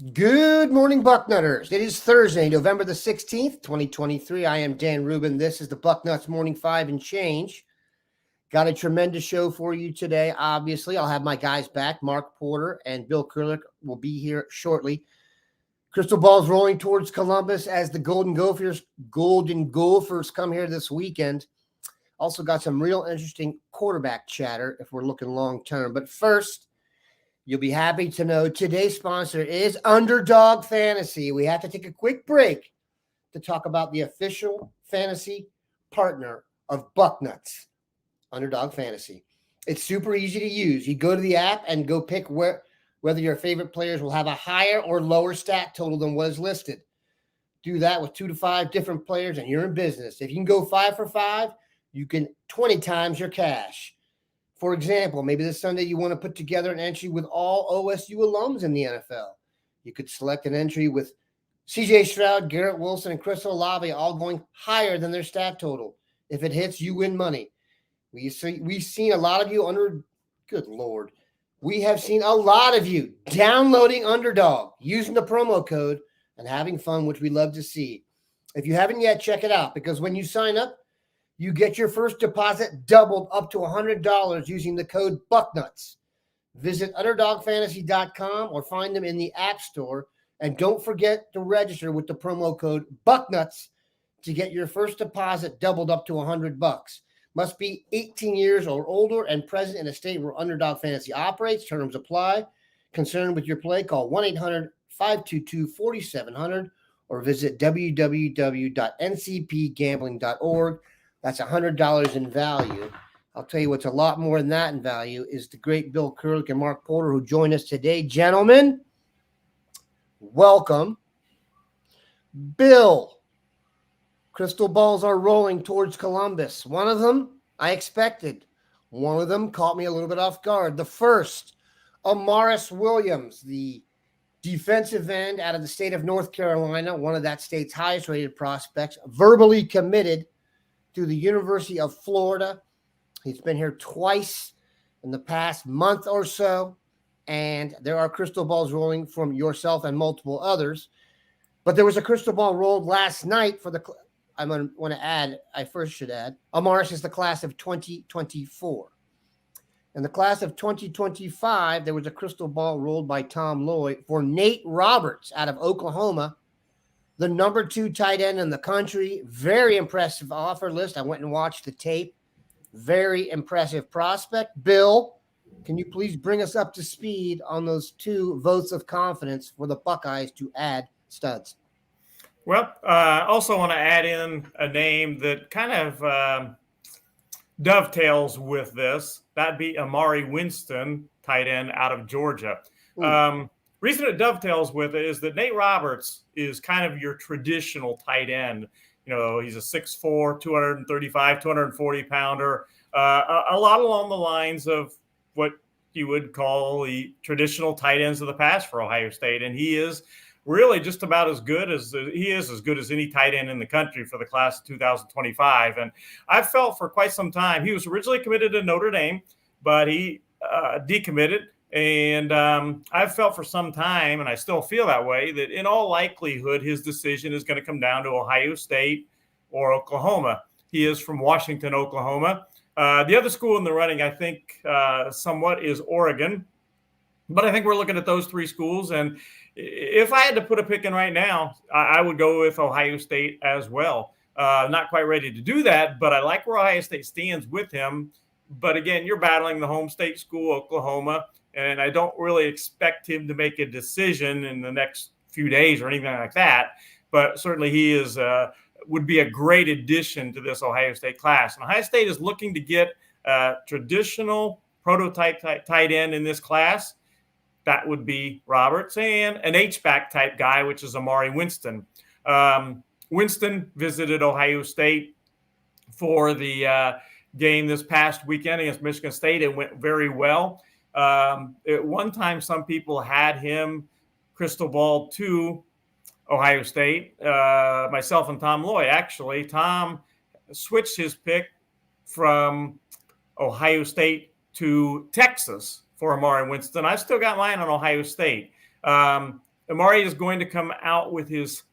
Good morning, Bucknutters. It is Thursday, November the 16th, 2023. I am Dan Rubin. This is the Bucknuts Morning 5 and Change. Got a tremendous show for you today. Obviously, I'll have my guys back. Mark Porter and Bill Kurelic will be here shortly. Crystal ball's rolling towards Columbus as the Golden Gophers come here this weekend. Also got some real interesting quarterback chatter if we're looking long term. But first, you'll be happy to know today's sponsor is Underdog Fantasy. We have to take a quick break to talk about the official fantasy partner of Bucknuts, Underdog Fantasy. It's super easy to use. You go to the app and go pick whether your favorite players will have a higher or lower stat total than what is listed. Do that with 2 to 5 different players and you're in business. If you can go 5 for 5, you can 20 times your cash. For example, maybe this Sunday you want to put together an entry with all OSU alums in the NFL. You could select an entry with C.J. Stroud, Garrett Wilson, and Chris Olave all going higher than their stat total. If it hits, you win money. We've seen a lot of you good Lord. We have seen a lot of you downloading Underdog, using the promo code, and having fun, which we love to see. If you haven't yet, check it out, because when you sign up, you get your first deposit doubled up to $100 using the code BUCKNUTS. Visit UnderdogFantasy.com or find them in the App Store. And don't forget to register with the promo code BUCKNUTS to get your first deposit doubled up to $100. Must be 18 years or older and present in a state where Underdog Fantasy operates. Terms apply. Concerned with your play, call 1-800-522-4700 or visit www.ncpgambling.org. That's $100 in value. I'll tell you what's a lot more than that in value is the great Bill Kurelic and Mark Porter who join us today. Gentlemen, welcome. Bill, crystal balls are rolling towards Columbus. One of them I expected. One of them caught me a little bit off guard. The first, Amaris Williams, the defensive end out of the state of North Carolina, one of that state's highest rated prospects, verbally committed to the University of Florida. He's been here twice in the past month or so, and there are crystal balls rolling from yourself and multiple others. But there was a crystal ball rolled last night for I first should add, Amaris is the class of 2024. In the class of 2025, there was a crystal ball rolled by Tom Lloyd for Nate Roberts out of Oklahoma, the number 2 tight end in the country. Very impressive offer list. I went and watched the tape. Very impressive prospect. Bill, can you please bring us up to speed on those 2 votes of confidence for the Buckeyes to add studs? Well, I also want to add in a name that kind of dovetails with this. That'd be Amari Winston, tight end out of Georgia. Reason it dovetails with it is that Nate Roberts is kind of your traditional tight end. You know, he's a 6'4", 235, 240 pounder, a lot along the lines of what you would call the traditional tight ends of the past for Ohio State. And he is really just about as good as any tight end in the country for the class of 2025. And I've felt for quite some time, he was originally committed to Notre Dame, but he decommitted. And I've felt for some time, and I still feel that way, that in all likelihood, his decision is going to come down to Ohio State or Oklahoma. He is from Washington, Oklahoma. The other school in the running, I think, somewhat is Oregon. But I think we're looking at those 3 schools. And if I had to put a pick in right now, I would go with Ohio State as well. Not quite ready to do that, but I like where Ohio State stands with him. But again, you're battling the home state school, Oklahoma. And I don't really expect him to make a decision in the next few days or anything like that. But certainly he would be a great addition to this Ohio State class. And Ohio State is looking to get a traditional prototype tight end in this class. That would be Roberts, and an H-back type guy, which is Amari Winston. Winston visited Ohio State for the game this past weekend against Michigan State. It went very well. At one time, some people had him crystal ball to Ohio State, myself and Tom Lloyd. Actually, Tom switched his pick from Ohio State to Texas for Amari Winston. I still got mine on Ohio State. Amari is going to come out with his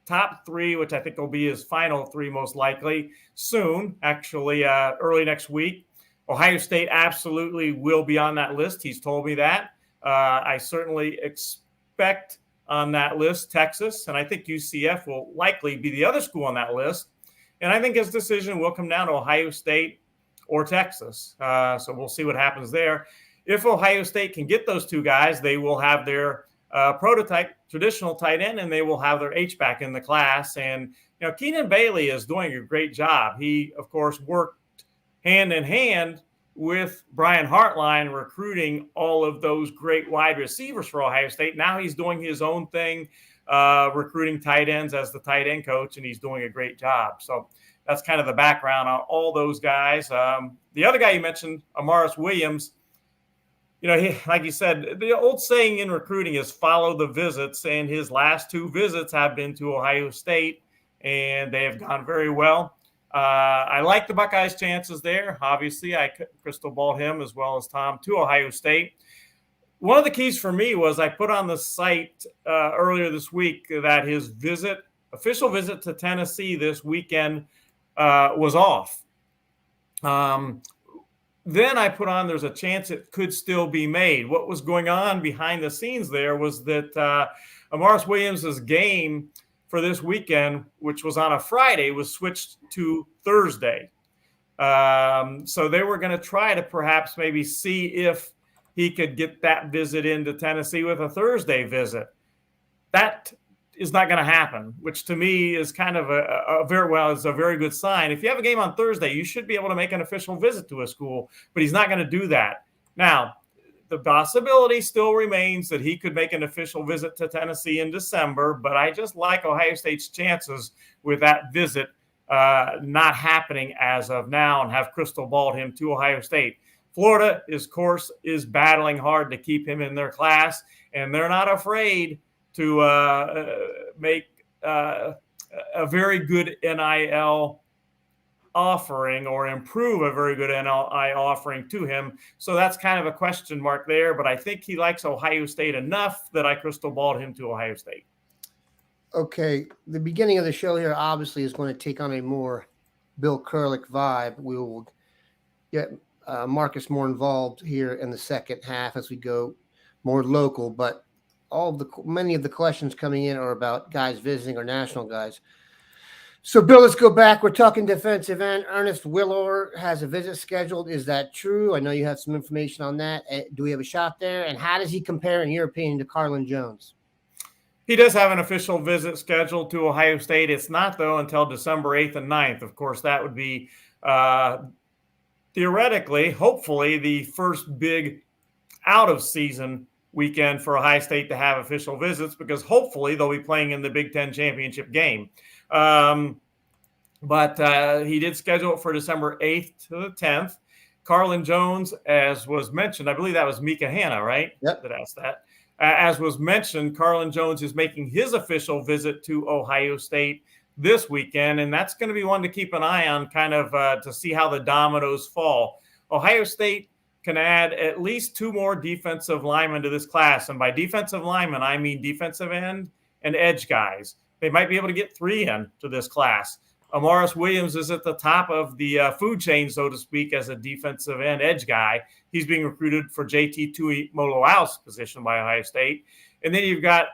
top three, which I think will be his final three most likely soon, actually early next week. Ohio State absolutely will be on that list. He's told me that. I certainly expect on that list Texas, and I think UCF will likely be the other school on that list. And I think his decision will come down to Ohio State or Texas. So we'll see what happens there. If Ohio State can get those two guys, they will have their prototype traditional tight end, and they will have their H-back in the class. And, Keenan Bailey is doing a great job. He, of course, worked hand in hand with Brian Hartline recruiting all of those great wide receivers for Ohio State. Now he's doing his own thing, recruiting tight ends as the tight end coach, and he's doing a great job. So that's kind of the background on all those guys. The other guy you mentioned, Amaris Williams, like you said, the old saying in recruiting is follow the visits, and his last two visits have been to Ohio State, and they have gone very well. I like the Buckeyes' chances there. Obviously, I crystal balled him as well as Tom to Ohio State. One of the keys for me was I put on the site earlier this week that his official visit to Tennessee this weekend was off. Then I put on there's a chance it could still be made. What was going on behind the scenes there was that Amaris Williams' game for this weekend, which was on a Friday, was switched to Thursday. So they were going to try to perhaps maybe see if he could get that visit into Tennessee with a Thursday visit. That is not going to happen, which to me is kind of it's a very good sign. If you have a game on Thursday, you should be able to make an official visit to a school, but he's not going to do that. Now, the possibility still remains that he could make an official visit to Tennessee in December, but I just like Ohio State's chances with that visit not happening as of now, and have crystal balled him to Ohio State. Florida, of course, is battling hard to keep him in their class, and they're not afraid to make a very good NIL offering or improve a very good NIL offering to him. So that's kind of a question mark there, but I think he likes Ohio State enough that I crystal balled him to Ohio State. Okay, the beginning of the show here obviously is going to take on a more Bill Kurelic vibe. We will get Marcus more involved here in the second half as we go more local, but many of the questions coming in are about guys visiting or national guys. So, Bill, let's go back. We're talking defensive end. Ernest Willor has a visit scheduled. Is that true? I know you have some information on that. Do we have a shot there? And how does he compare, in your opinion, to Carlin Jones? He does have an official visit scheduled to Ohio State. It's not, though, until December 8th and 9th. Of course, that would be theoretically, hopefully, the first big out-of-season weekend for Ohio State to have official visits, because hopefully they'll be playing in the Big Ten championship game. But he did schedule it for December 8th to the 10th. Carlin Jones, as was mentioned, I believe that was Mika Hanna, right? Yep. That asked that. As was mentioned, Carlin Jones is making his official visit to Ohio State this weekend, and that's going to be one to keep an eye on, kind of to see how the dominoes fall. Ohio State can add at least two more defensive linemen to this class. And by defensive linemen, I mean defensive end and edge guys. They might be able to get three in to this class. Amaris Williams is at the top of the food chain, so to speak, as a defensive end edge guy. He's being recruited for JT Tuimoloau's position by Ohio State. And then you've got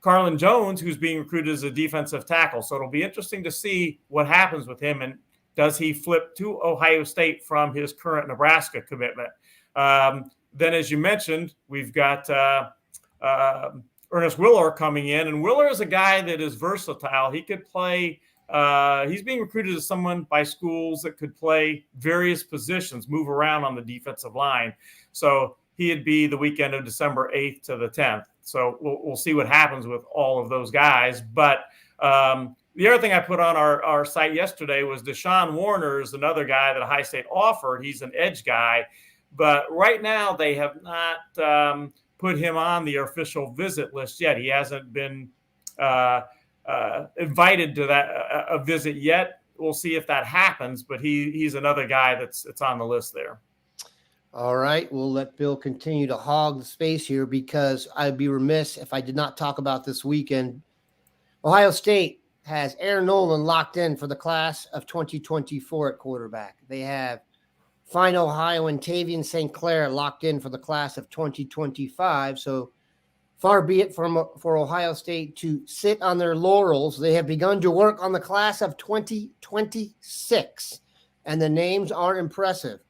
Carlin Jones, who's being recruited as a defensive tackle. So it'll be interesting to see what happens with him, and does he flip to Ohio State from his current Nebraska commitment. Then, as you mentioned, we've got Ernest Willor coming in, and Willor is a guy that is versatile. He could play he's being recruited as someone by schools that could play various positions, move around on the defensive line. So he'd be the weekend of December 8th to the 10th. So we'll see what happens with all of those guys. But the other thing I put on our site yesterday was Deshaun Warner is another guy that Ohio State offered. He's an edge guy. But right now they have not put him on the official visit list yet. He hasn't been invited to a visit yet. We'll see if that happens, but he's another guy that's on the list there. All right, we'll let Bill continue to hog the space here because I'd be remiss if I did not talk about this weekend. Ohio State has Aaron Nolan locked in for the class of 2024 at quarterback. They have Fine Ohio and Tavian St. Clair locked in for the class of 2025. So far be it for Ohio State to sit on their laurels. They have begun to work on the class of 2026, and the names are impressive.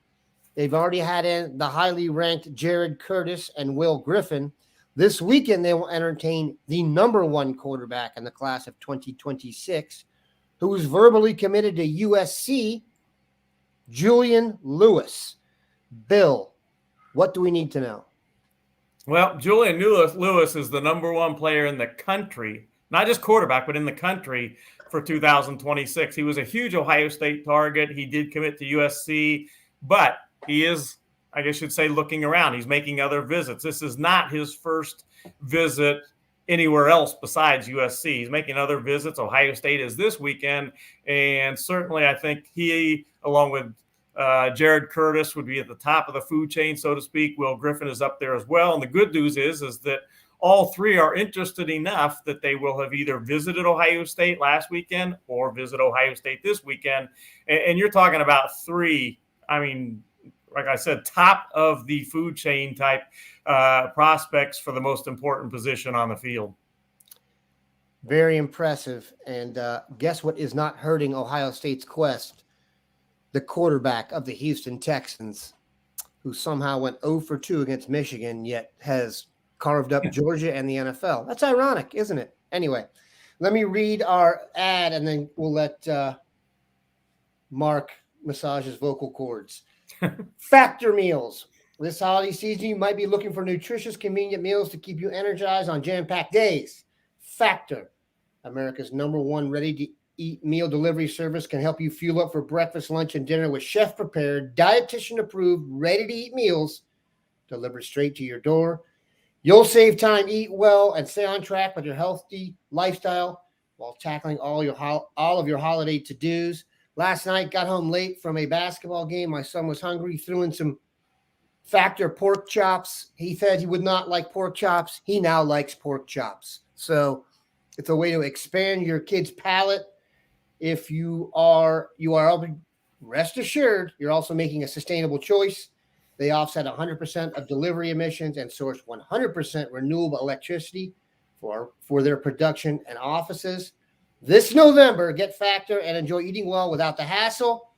They've already had in the highly ranked Jared Curtis and Will Griffin. This weekend, they will entertain the number one quarterback in the class of 2026, who is verbally committed to USC, Julian Lewis. Bill, what do we need to know? Well, Julian Lewis is the number one player in the country, not just quarterback, but in the country for 2026. He was a huge Ohio State target. He did commit to USC, but he is, I guess you'd say, looking around. He's making other visits. This is not his first visit anywhere else besides USC. He's making other visits. Ohio State is this weekend, and certainly I think he, along with Jared Curtis, would be at the top of the food chain, so to speak. Will Griffin is up there as well. And the good news is that all three are interested enough that they will have either visited Ohio State last weekend or visit Ohio State this weekend. And you're talking about three, I mean, like I said, top of the food chain type prospects for the most important position on the field. Very impressive. And guess what is not hurting Ohio State's quest? The quarterback of the Houston Texans, who somehow went 0 for 2 against Michigan, yet has carved up Georgia and the NFL. That's ironic, isn't it? Anyway, let me read our ad, and then we'll let Mark massage his vocal cords. Factor meals. This holiday season, you might be looking for nutritious, convenient meals to keep you energized on jam-packed days. Factor, America's #1 ready-to-eat meal delivery service, can help you fuel up for breakfast, lunch, and dinner with chef-prepared, dietitian-approved, ready-to-eat meals delivered straight to your door. You'll save time, eat well, and stay on track with your healthy lifestyle while tackling all of your holiday to-dos. Last night, got home late from a basketball game. My son was hungry, threw in some Factor pork chops. He said he would not like pork chops. He now likes pork chops. So it's a way to expand your kid's palate. If you are rest assured, you're also making a sustainable choice. They offset 100% of delivery emissions and source 100% renewable electricity for their production and offices. This November, get Factor and enjoy eating well without the hassle.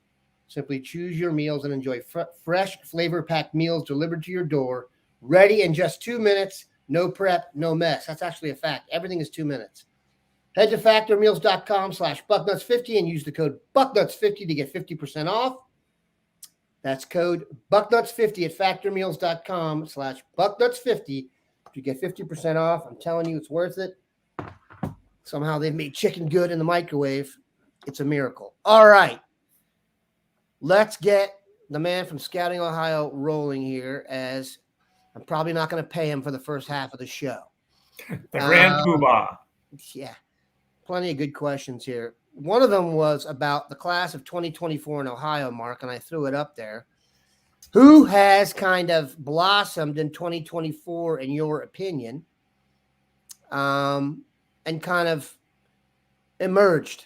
Simply choose your meals and enjoy fresh, flavor-packed meals delivered to your door, ready in just 2 minutes. No prep, no mess. That's actually a fact. Everything is 2 minutes. Head to factormeals.com/Bucknuts50 and use the code Bucknuts50 to get 50% off. That's code Bucknuts50 at factormeals.com/Bucknuts50 to get 50% off. I'm telling you, it's worth it. Somehow they've made chicken good in the microwave. It's a miracle. All right. Let's get the man from Scouting, Ohio rolling here, as I'm probably not going to pay him for the first half of the show. The Grand Poobah. Yeah. Plenty of good questions here. One of them was about the class of 2024 in Ohio, Mark, and I threw it up there. Who has kind of blossomed in 2024, in your opinion, and kind of emerged?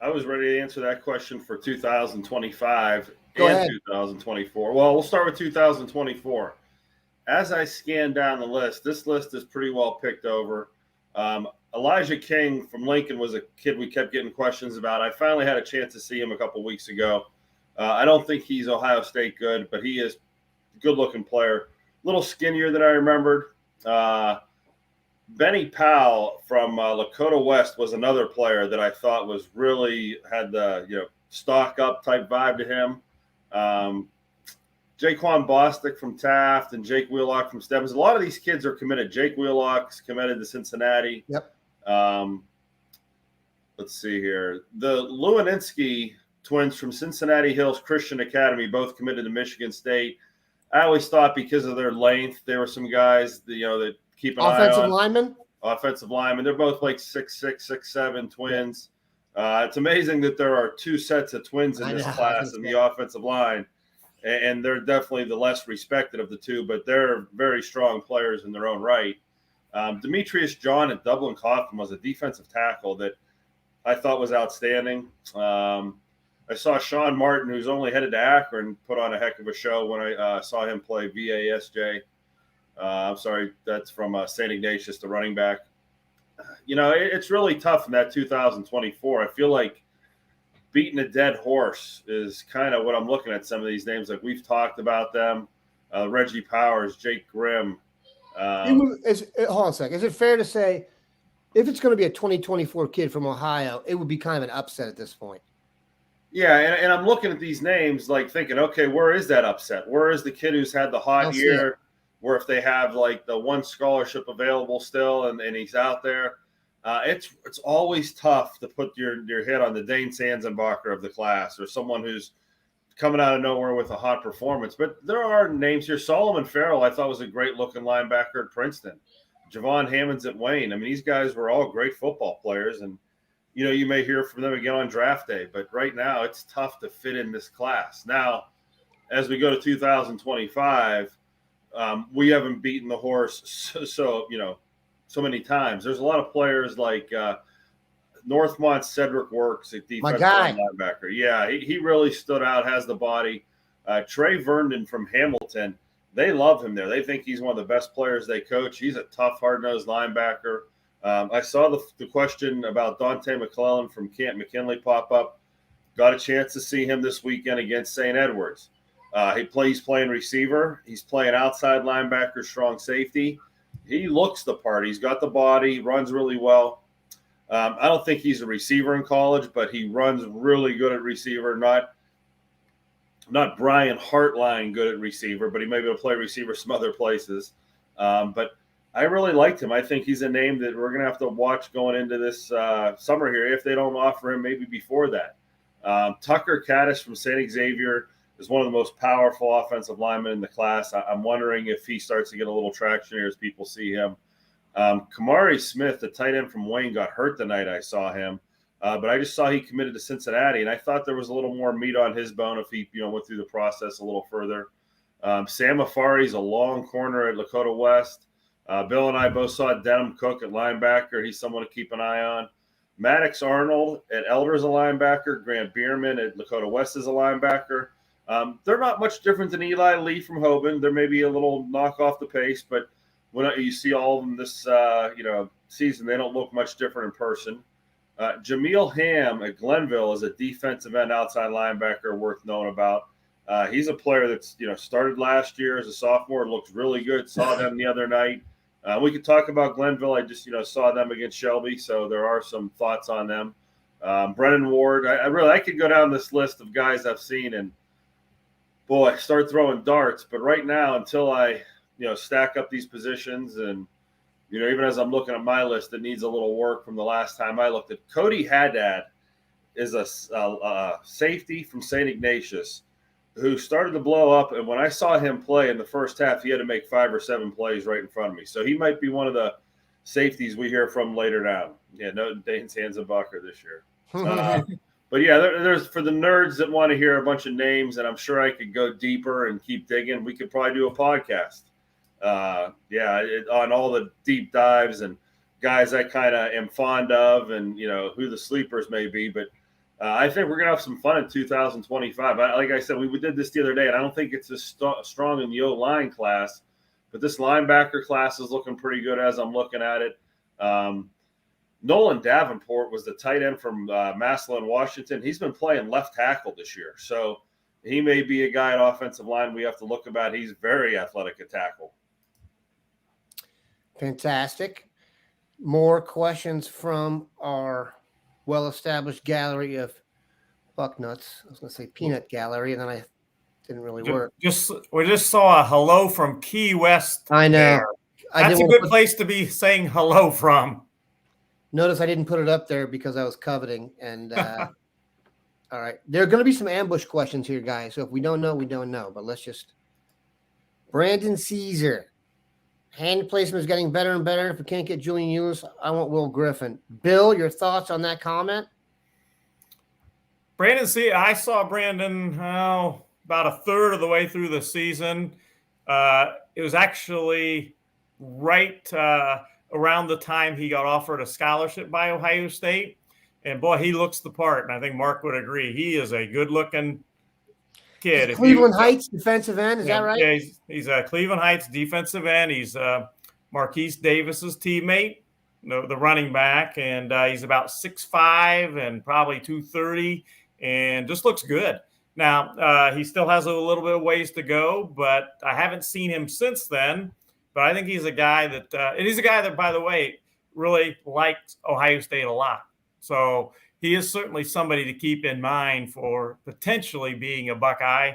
I was ready to answer that question for 2025 Go and ahead. 2024. Well, we'll start with 2024. As I scan down the list, this list is pretty well picked over. Elijah King from Lincoln was a kid we kept getting questions about. I finally had a chance to see him a couple weeks ago. I don't think he's Ohio State good, but he is a good-looking player. A little skinnier than I remembered. Benny Powell from Lakota West was another player that I thought was really had the stock up type vibe to him. Jaquan Bostic from Taft and Jake Wheelock from Stebbins. A lot of these kids are committed. Jake Wheelock's committed to Cincinnati. Yep. Let's see here. The Lewinsky twins from Cincinnati Hills Christian Academy, both committed to Michigan State. I always thought because of their length, there were some guys that keep an Offensive eye on. lineman? They're both like 6'6", 6'7" twins. It's amazing that there are two sets of twins in this class in the offensive line. and they're definitely the less respected of the two, but they're very strong players in their own right. Demetrius John at Dublin Coffin was a defensive tackle that I thought was outstanding. I saw Sean Martin, who's only headed to Akron, put on a heck of a show when I saw him play VASJ. I'm sorry, that's from St. Ignatius, the running back. It's really tough in that 2024. I feel like beating a dead horse is kind of what I'm looking at some of these names. Like we've talked about them, Reggie Powers, Jake Grimm. Hold on a second. Is it fair to say if it's going to be a 2024 kid from Ohio, it would be kind of an upset at this point? Yeah, and I'm looking at these names like thinking, okay, where is that upset? Where is the kid who's had the hot year? Where if they have like the one scholarship available still and he's out there, it's always tough to put your head on the Dane Sanzenbacher of the class or someone who's coming out of nowhere with a hot performance. But there are names here. Solomon Farrell, I thought was a great looking linebacker at Princeton. Javon Hammonds at Wayne. I mean, these guys were all great football players, and you may hear from them again on draft day. But right now, it's tough to fit in this class. Now, as we go to 2025, we haven't beaten the horse so many times. There's a lot of players like Northmont Cedric Works at defensive linebacker. Yeah, he really stood out, has the body. Trey Vernon from Hamilton, they love him there. They think he's one of the best players they coach. He's a tough, hard-nosed linebacker. I saw the question about Dante McClellan from Camp McKinley pop up. Got a chance to see him this weekend against St. Edwards. He's playing receiver. He's playing outside linebacker, strong safety. He looks the part. He's got the body, runs really well. I don't think he's a receiver in college, but he runs really good at receiver. Not Brian Hartline good at receiver, but he may be able to play receiver some other places. But I really liked him. I think he's a name that we're going to have to watch going into this summer here if they don't offer him maybe before that. Tucker Caddis from St. Xavier is one of the most powerful offensive linemen in the class. I'm wondering if he starts to get a little traction here as people see him. Kamari Smith, the tight end from Wayne, got hurt the night I saw him. But I just saw he committed to Cincinnati, and I thought there was a little more meat on his bone if he went through the process a little further. Sam Afari's a long corner at Lakota West. Bill and I both saw Denham Cook at linebacker. He's someone to keep an eye on. Maddox Arnold at Elder is a linebacker. Grant Bierman at Lakota West is a linebacker. They're not much different than Eli Lee from Hoban. There may be a little knock off the pace, but when you see all of them this season, they don't look much different in person. Jameel Ham at Glenville is a defensive end outside linebacker worth knowing about. He's a player that's started last year as a sophomore, looked really good. Saw them the other night. We could talk about Glenville. I just saw them against Shelby, so there are some thoughts on them. Brennan Ward. I could go down this list of guys I've seen and boy, start throwing darts. But right now, until I stack up these positions and even as I'm looking at my list, it needs a little work from the last time I looked at. Cody Haddad is a safety from St. Ignatius who started to blow up. And when I saw him play in the first half, he had to make 5 or 7 plays right in front of me. So he might be one of the safeties we hear from later down. Yeah, no Dane Sanzenbacher this year. But yeah, there's for the nerds that want to hear a bunch of names, and I'm sure I could go deeper and keep digging. We could probably do a podcast. On all the deep dives and guys I kind of am fond of and, who the sleepers may be. But I think we're going to have some fun in 2025. Like I said, we did this the other day, and I don't think it's as strong in the O-line class, but this linebacker class is looking pretty good as I'm looking at it. Nolan Davenport was the tight end from Massillon, Washington. He's been playing left tackle this year. So he may be a guy at offensive line we have to look about. He's very athletic at tackle. Fantastic. More questions from our well-established gallery of Bucknuts. I was going to say peanut gallery, and then I didn't really work. We just saw a hello from Key West. I know. There. That's a good place to be saying hello from. Notice I didn't put it up there because I was coveting. And all right, there are going to be some ambush questions here, guys. So if we don't know, we don't know. But let's just Brandon Caesar. Hand placement is getting better and better. If we can't get Julian Eulis, I want Will Griffin. Bill, your thoughts on that comment? Brandon, I saw Brandon about a third of the way through the season. It was actually right around the time he got offered a scholarship by Ohio State. And boy, he looks the part. And I think Mark would agree. He is a good-looking kid. Cleveland Heights defensive end, is that right? Yeah, he's a Cleveland Heights defensive end. He's Marquise Davis's teammate, the running back, and he's about 6'5" and probably 230, and just looks good. Now, he still has a little bit of ways to go, but I haven't seen him since then. But I think he's a guy that, and he's a guy that, by the way, really likes Ohio State a lot. So he is certainly somebody to keep in mind for potentially being a Buckeye.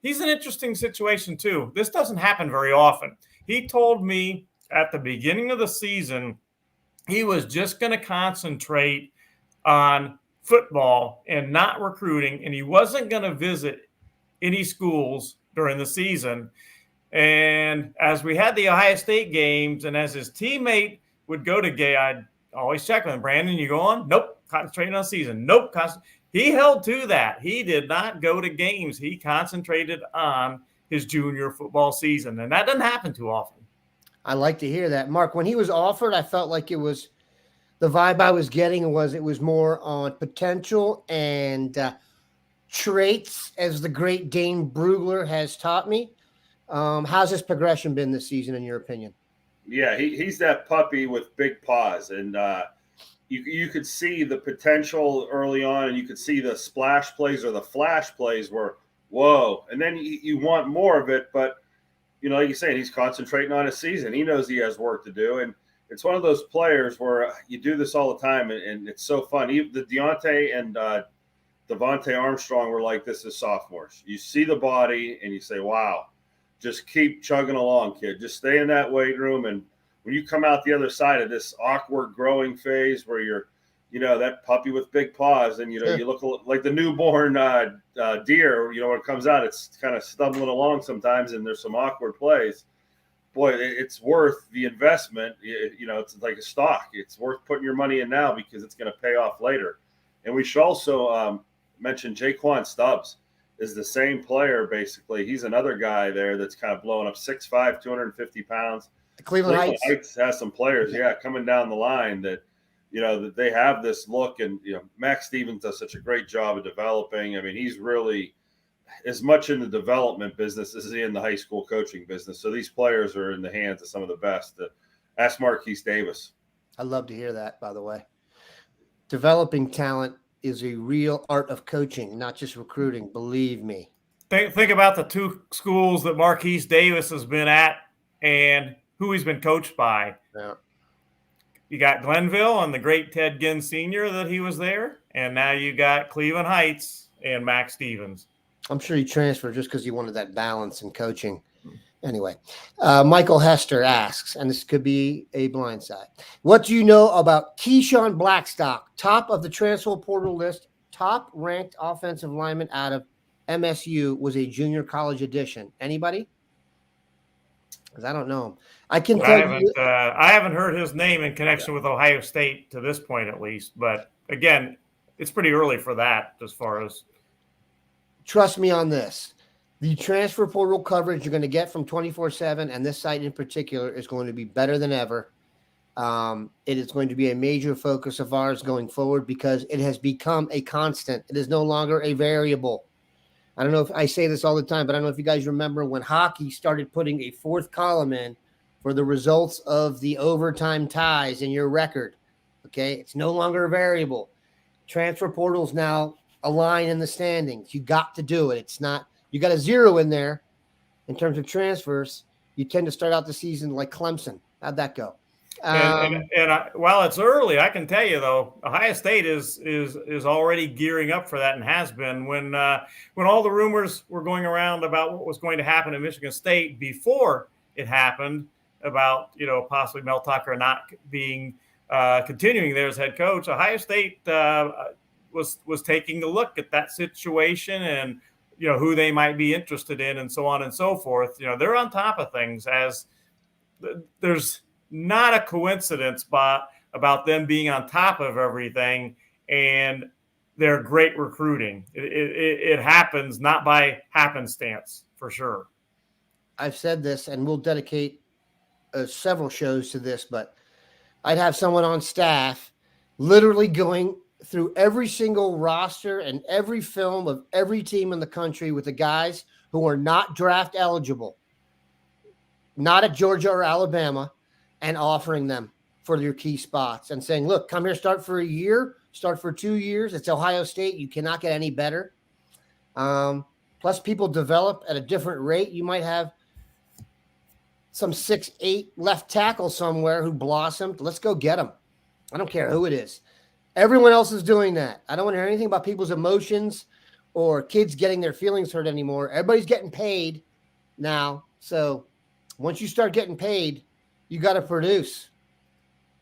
He's an interesting situation, too. This doesn't happen very often. He told me at the beginning of the season he was just going to concentrate on football and not recruiting, and he wasn't going to visit any schools during the season. And as we had the Ohio State games, and as his teammate would go to Gay, I'd always check with him. Brandon, you go on? Nope. Concentrating on season. Nope. He held to that. He did not go to games. He concentrated on his junior football season, and that doesn't happen too often. I like to hear that. Mark, when he was offered, I felt like it was the vibe I was getting was it was more on potential and traits, as the great Dane Brugler has taught me. How's his progression been this season, in your opinion? Yeah, he's that puppy with big paws, and you could see the potential early on, and you could see the splash plays or the flash plays where, whoa, and then you want more of it, but like you're saying, he's concentrating on his season. He knows he has work to do, and it's one of those players where you do this all the time, and it's so fun. The Deontay and Devontae Armstrong were like this as sophomores. You see the body, and you say, wow, just keep chugging along, kid. Just stay in that weight room, and when you come out the other side of this awkward growing phase where you're, that puppy with big paws, and, you look like the newborn deer, when it comes out, it's kind of stumbling along sometimes, and there's some awkward plays. Boy, it's worth the investment. It's like a stock. It's worth putting your money in now because it's going to pay off later. And we should also mention Jaquan Stubbs is the same player, basically. He's another guy there that's kind of blowing up, 6'5", 250 pounds. The Cleveland Heights has some players, coming down the line that, that they have this look. And, Max Stevens does such a great job of developing. I mean, he's really as much in the development business as he is in the high school coaching business. So these players are in the hands of some of the best. Ask Marquise Davis. I love to hear that, by the way. Developing talent is a real art of coaching, not just recruiting. Believe me. Think about the two schools that Marquise Davis has been at and who he's been coached by. Yeah. You got Glenville and the great Ted Ginn Sr. that he was there, and now you got Cleveland Heights and Max Stevens. I'm sure he transferred just because he wanted that balance in coaching. Anyway, Michael Hester asks, and this could be a blindside, what do you know about Keyshawn Blackstock, top of the transfer portal list, top-ranked offensive lineman out of MSU, was a junior college addition? Anybody? Because I don't know him. I haven't heard his name in connection with Ohio State to this point, at least. But again, it's pretty early for that as far as. Trust me on this. The transfer portal coverage you're going to get from 24/7, and this site in particular, is going to be better than ever. It is going to be a major focus of ours going forward because it has become a constant. It is no longer a variable. I don't know if I say this all the time, but I don't know if you guys remember when hockey started putting a fourth column in for the results of the overtime ties in your record. Okay, it's no longer a variable. Transfer portals now align in the standings. You got to do it. It's not. You got a zero in there in terms of transfers. You tend to start out the season like Clemson. How'd that go? While it's early, I can tell you though, Ohio State is already gearing up for that and has been. When all the rumors were going around about what was going to happen at Michigan State before it happened, about possibly Mel Tucker not being continuing there as head coach, Ohio State was taking a look at that situation and who they might be interested in and so on and so forth. They're on top of things, as there's not a coincidence about them being on top of everything. And they're great recruiting. It happens not by happenstance, for sure. I've said this, and we'll dedicate several shows to this, but I'd have someone on staff literally going through every single roster and every film of every team in the country with the guys who are not draft eligible, not at Georgia or Alabama, and offering them for your key spots and saying, look, come here, start for a year, start for 2 years. It's Ohio State. You cannot get any better. Plus, people develop at a different rate. You might have some 6'8" left tackle somewhere who blossomed. Let's go get them. I don't care who it is. Everyone else is doing that. I don't want to hear anything about people's emotions or kids getting their feelings hurt anymore. Everybody's getting paid now. So once you start getting paid, you got to produce.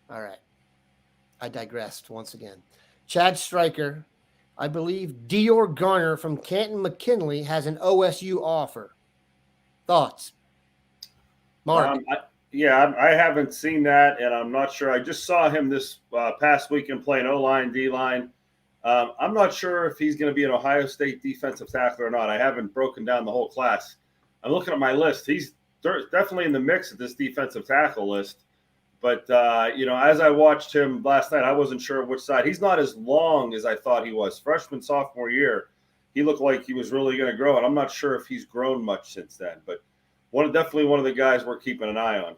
All right. I digressed once again. Chad Stryker, I believe Dior Garner from Canton McKinley has an OSU offer. Thoughts? Mark? I haven't seen that, and I'm not sure. I just saw him this past weekend playing O-line, D-line. I'm not sure if he's going to be an Ohio State defensive tackle or not. I haven't broken down the whole class. I'm looking at my list. He's definitely in the mix of this defensive tackle list. But, as I watched him last night, I wasn't sure which side. He's not as long as I thought he was. Freshman, sophomore year, he looked like he was really going to grow, and I'm not sure if he's grown much since then. But definitely one of the guys we're keeping an eye on.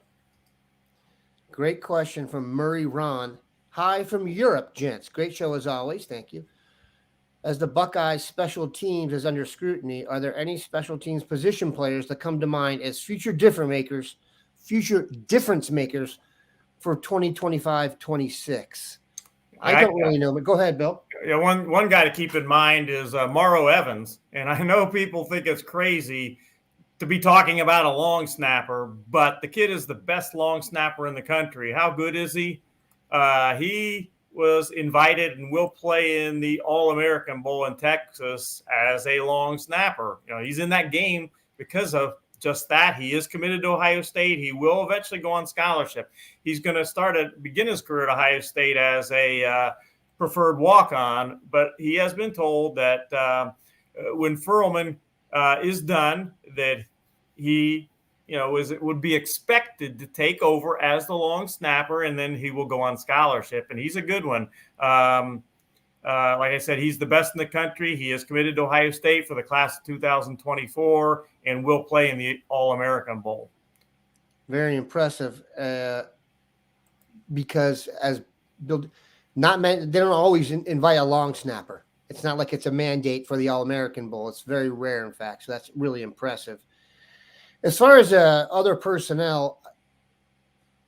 Great question from Murray Ron. Hi from Europe, gents. Great show as always. Thank you. As the Buckeyes special teams is under scrutiny, are there any special teams position players that come to mind as future difference makers for 2025-26? I don't really know, but go ahead, Bill. Yeah, one guy to keep in mind is Morrow Evans. And I know people think it's crazy to be talking about a long snapper, but the kid is the best long snapper in the country. How good is he? He was invited and will play in the All-American Bowl in Texas as a long snapper. He's in that game because of just that. He is committed to Ohio State. He will eventually go on scholarship. He's going to begin his career at Ohio State as a preferred walk-on, but he has been told that when Furlman is done, that he, would be expected to take over as the long snapper, and then he will go on scholarship. And he's a good one. Like I said, he's the best in the country. He is committed to Ohio State for the class of 2024 and will play in the All-American Bowl. Very impressive. Because as Bill, they don't always invite a long snapper. It's not like it's a mandate for the All-American Bowl. It's very rare, in fact. So that's really impressive. As far as other personnel,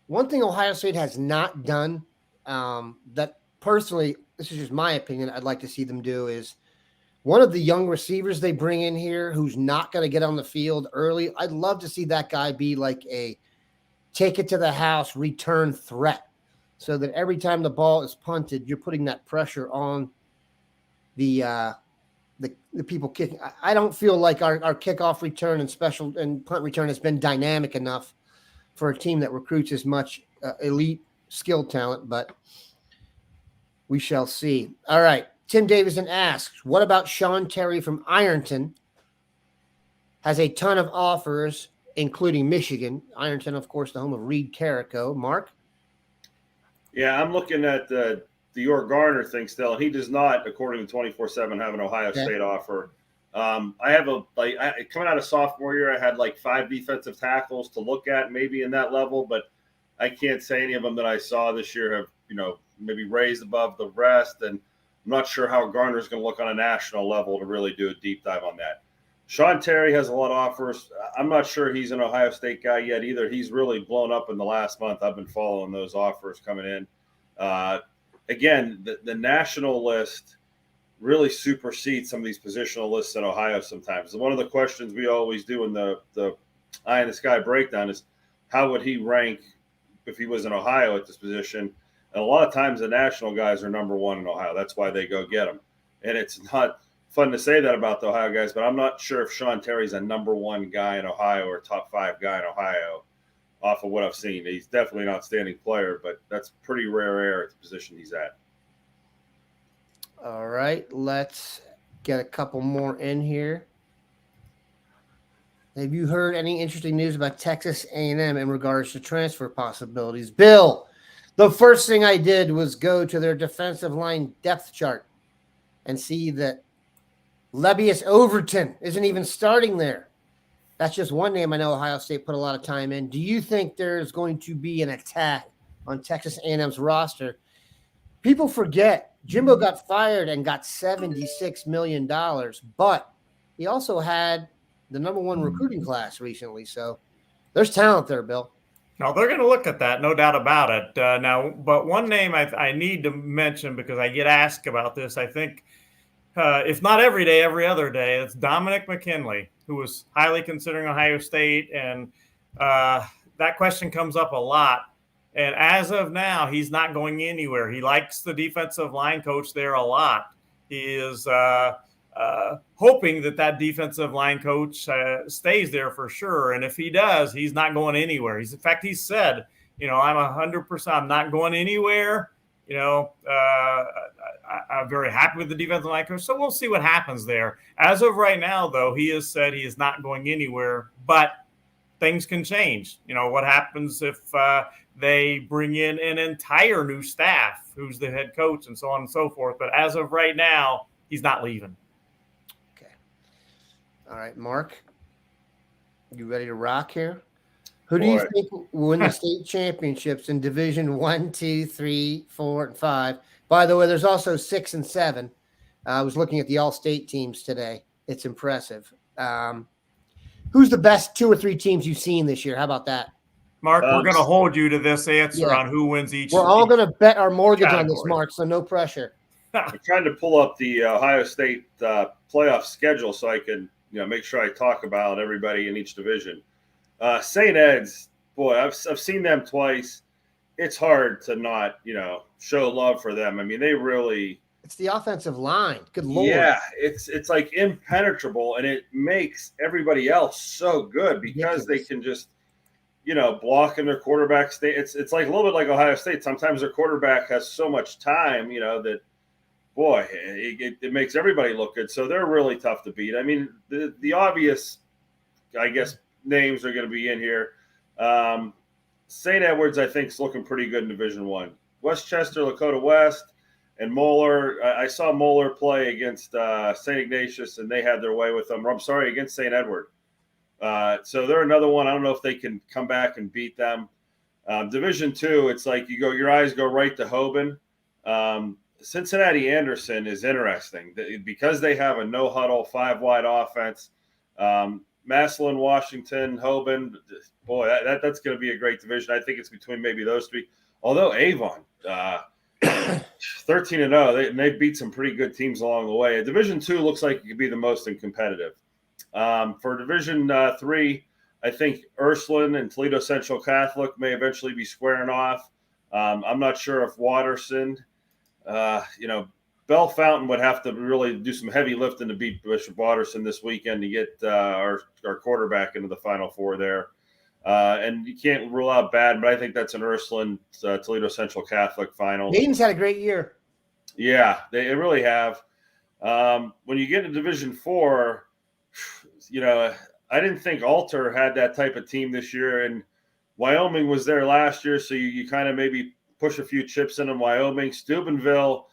one thing Ohio State has not done that personally, this is just my opinion, I'd like to see them do is one of the young receivers they bring in here who's not going to get on the field early. I'd love to see that guy be like a take it to the house return threat so that every time the ball is punted, you're putting that pressure on the people kicking. I don't feel like our kickoff return and punt return has been dynamic enough for a team that recruits as much elite skill talent, but we shall see. All right. Tim Davison asks, what about Sean Terry from Ironton? Has a ton of offers, including Michigan. Ironton, of course, the home of Reed Carrico. Mark? Yeah, I'm looking at the Dior Garner thing still, and he does not, according to 24/7, have an Ohio State offer. I have coming out of sophomore year, I had like 5 defensive tackles to look at, maybe in that level, but I can't say any of them that I saw this year have, maybe raised above the rest. And I'm not sure how Garner's going to look on a national level to really do a deep dive on that. Sean Terry has a lot of offers. I'm not sure he's an Ohio State guy yet either. He's really blown up in the last month. I've been following those offers coming in. Again, the national list really supersedes some of these positional lists in Ohio sometimes. One of the questions we always do in the Eye in the Sky breakdown is how would he rank if he was in Ohio at this position? And a lot of times the national guys are number one in Ohio. That's why they go get him. And it's not fun to say that about the Ohio guys, but I'm not sure if Sean Terry's a number one guy in Ohio or top 5 guy in Ohio off of what I've seen. He's definitely an outstanding player, but that's pretty rare air at the position he's at. All right, let's get a couple more in here. Have you heard any interesting news about Texas A&M in regards to transfer possibilities? Bill, the first thing I did was go to their defensive line depth chart and see that Lebius Overton isn't even starting there. That's just one name I know Ohio State put a lot of time in. Do you think there's going to be an attack on Texas A&M's roster? People forget Jimbo got fired and got $76 million, but he also had the number one recruiting class recently. So there's talent there, Bill. No, they're going to look at that, no doubt about it. But one name I need to mention because I get asked about this, I think, if not every day, every other day, it's Dominic McKinley, who was highly considering Ohio State. And that question comes up a lot. And as of now, he's not going anywhere. He likes the defensive line coach there a lot. He is hoping that defensive line coach stays there for sure. And if he does, he's not going anywhere. In fact, he said, I'm 100%, I'm not going anywhere. I'm very happy with the defensive line coach. So we'll see what happens there. As of right now, though, he has said he is not going anywhere, but things can change. What happens if they bring in an entire new staff, who's the head coach and so on and so forth. But as of right now, he's not leaving. Okay. All right, Mark, you ready to rock here? Who do you think will win the state championships in Division 1, 2, 3, 4, and 5? By the way, there's also 6 and 7. I was looking at the all-state teams today. It's impressive. Who's the best 2 or 3 teams you've seen this year? How about that? Mark, we're going to hold you to this answer on who wins each. We're all going to bet our mortgage on this, Mark, so no pressure. I'm trying to pull up the Ohio State playoff schedule so I can make sure I talk about everybody in each division. St. Ed's, boy, I've seen them twice. It's hard to not, show love for them. I mean, they really – it's the offensive line. Good Lord. Yeah, it's like impenetrable, and it makes everybody else so good because they can just, block in their quarterback state. It's like a little bit like Ohio State. Sometimes their quarterback has so much time, that, boy, it makes everybody look good. So they're really tough to beat. I mean, the obvious, I guess, names are going to be in here. St. Edwards, I think, is looking pretty good in Division 1. Westchester, Lakota West, and Moeller. I saw Moeller play against St. Ignatius, and they had their way with them. I'm sorry, against St. Edward. So they're another one. I don't know if they can come back and beat them. Division 2, it's like your eyes go right to Hoban. Cincinnati Anderson is interesting because they have a no-huddle, 5-wide offense. Massillon, Washington, Hoban, boy, that's going to be a great division. I think it's between maybe those 3. Although Avon, 13-0, they beat some pretty good teams along the way. Division 2 looks like it could be the most competitive. For Division 3, I think Ursuline and Toledo Central Catholic may eventually be squaring off. I'm not sure if Watterson, Bell Fountain would have to really do some heavy lifting to beat Bishop Watterson this weekend to get our quarterback into the Final Four there. And you can't rule out Baden, but I think that's an Ursuline Toledo Central Catholic final. Dayton's had a great year. Yeah, they really have. When you get into Division 4, I didn't think Alter had that type of team this year, and Wyoming was there last year, so you kind of maybe push a few chips in on Wyoming. Steubenville,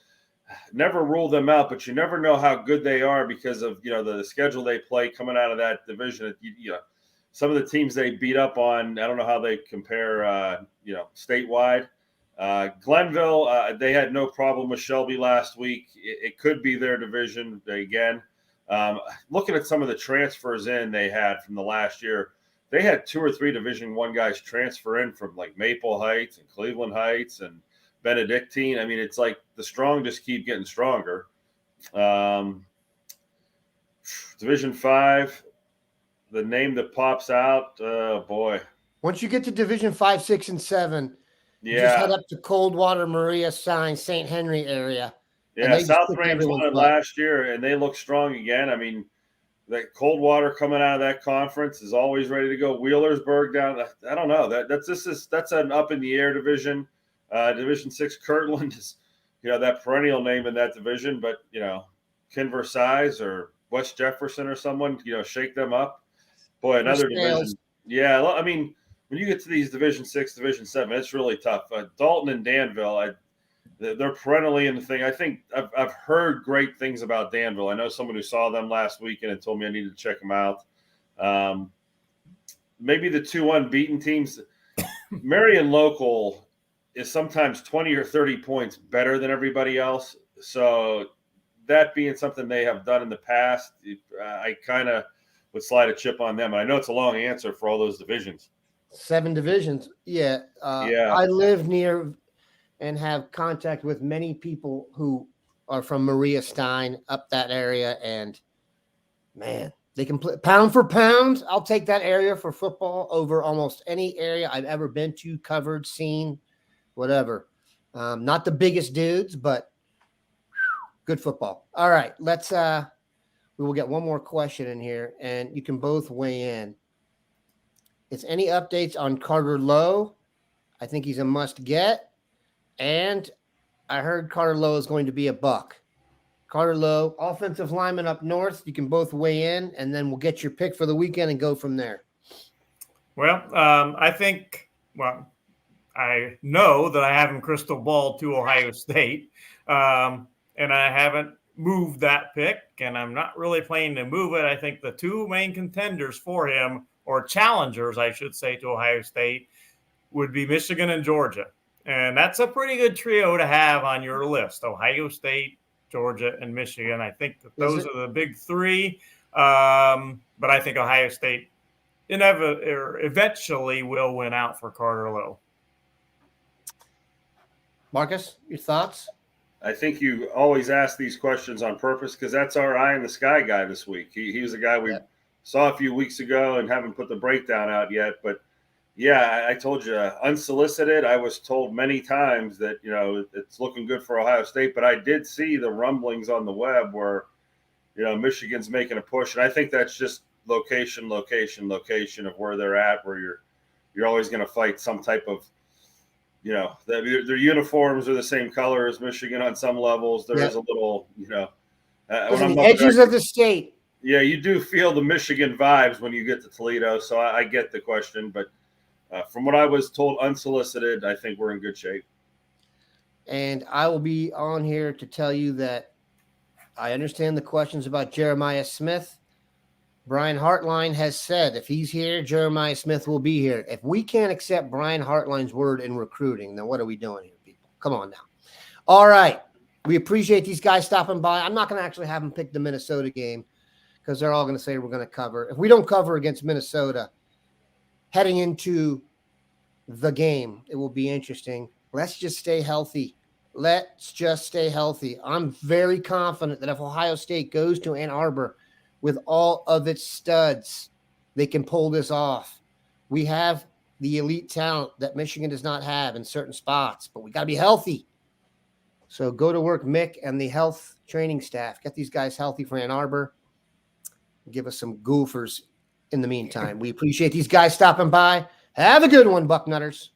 never rule them out, but you never know how good they are because of the schedule they play coming out of that division. Some of the teams they beat up on, I don't know how they compare, statewide. Glenville, they had no problem with Shelby last week. It could be their division again. Looking at some of the transfers they had from the last year, they had 2 or 3 Division I guys transfer in from like Maple Heights and Cleveland Heights and Benedictine. I mean, it's like the strong just keep getting stronger. Division 5, the name that pops out, boy. Once you get to Division 5, 6, and 7, you just head up to Coldwater, Maria, Sign, St. Henry area. Yeah, South Range won it last year, and they look strong again. I mean, that Coldwater coming out of that conference is always ready to go. Wheelersburg down, I don't know. That's an up in the air division. Division 6, Kirtland is that perennial name in that division, but Ken Versailles or West Jefferson or someone, shake them up. Boy, another division. Yeah, I mean, when you get to these Division 6, Division 7, it's really tough. Dalton and Danville, they're perennially in the thing. I think I've heard great things about Danville. I know someone who saw them last weekend and told me I needed to check them out. Maybe the 2 unbeaten teams. Marion Local is sometimes 20 or 30 points better than everybody else. So that being something they have done in the past, I kind of would slide a chip on them. And I know it's a long answer for all those divisions. 7 divisions. Yeah. I live near and have contact with many people who are from Maria Stein up that area. And man, they can play pound for pound. I'll take that area for football over almost any area I've ever been to, covered, seen, whatever. Not the biggest dudes, but good football. All right, we will get one more question in here, and you can both weigh in. Is any updates on Carter Lowe? I think he's a must get. And I heard Carter Lowe is going to be a Buck. Carter Lowe, offensive lineman up north. You can both weigh in, and then we'll get your pick for the weekend and go from there. Well, I know that I haven't crystal ball to Ohio State, and I haven't moved that pick, and I'm not really planning to move it. I think the 2 main contenders for him, or challengers, I should say, to Ohio State, would be Michigan and Georgia. And that's a pretty good trio to have on your list: Ohio State, Georgia, and Michigan. I think that those are the big 3. But I think Ohio State eventually will win out for Carter Lowe. Marcus, your thoughts? I think you always ask these questions on purpose because that's our eye in the sky guy this week. He was a guy we saw a few weeks ago and haven't put the breakdown out yet. But, yeah, I told you, unsolicited, I was told many times that, it's looking good for Ohio State. But I did see the rumblings on the web where, Michigan's making a push. And I think that's just location of where they're at, where you're always going to fight some type of, their uniforms are the same color as Michigan on some levels. There is a little, when I'm the edges of the state. Yeah, you do feel the Michigan vibes when you get to Toledo. So I get the question, but from what I was told unsolicited, I think we're in good shape. And I will be on here to tell you that I understand the questions about Jeremiah Smith. Brian Hartline has said if he's here, Jeremiah Smith will be here. If we can't accept Brian Hartline's word in recruiting, then what are we doing here, people? Come on now. All right. We appreciate these guys stopping by. I'm not going to actually have them pick the Minnesota game because they're all going to say we're going to cover. If we don't cover against Minnesota heading into the game, it will be interesting. Let's just stay healthy. I'm very confident that if Ohio State goes to Ann Arbor with all of its studs, they can pull this off. We have the elite talent that Michigan does not have in certain spots, but we got to be healthy. So go to work, Mick, and the health training staff. Get these guys healthy for Ann Arbor. Give us some Gophers in the meantime. We appreciate these guys stopping by. Have a good one, Bucknutters.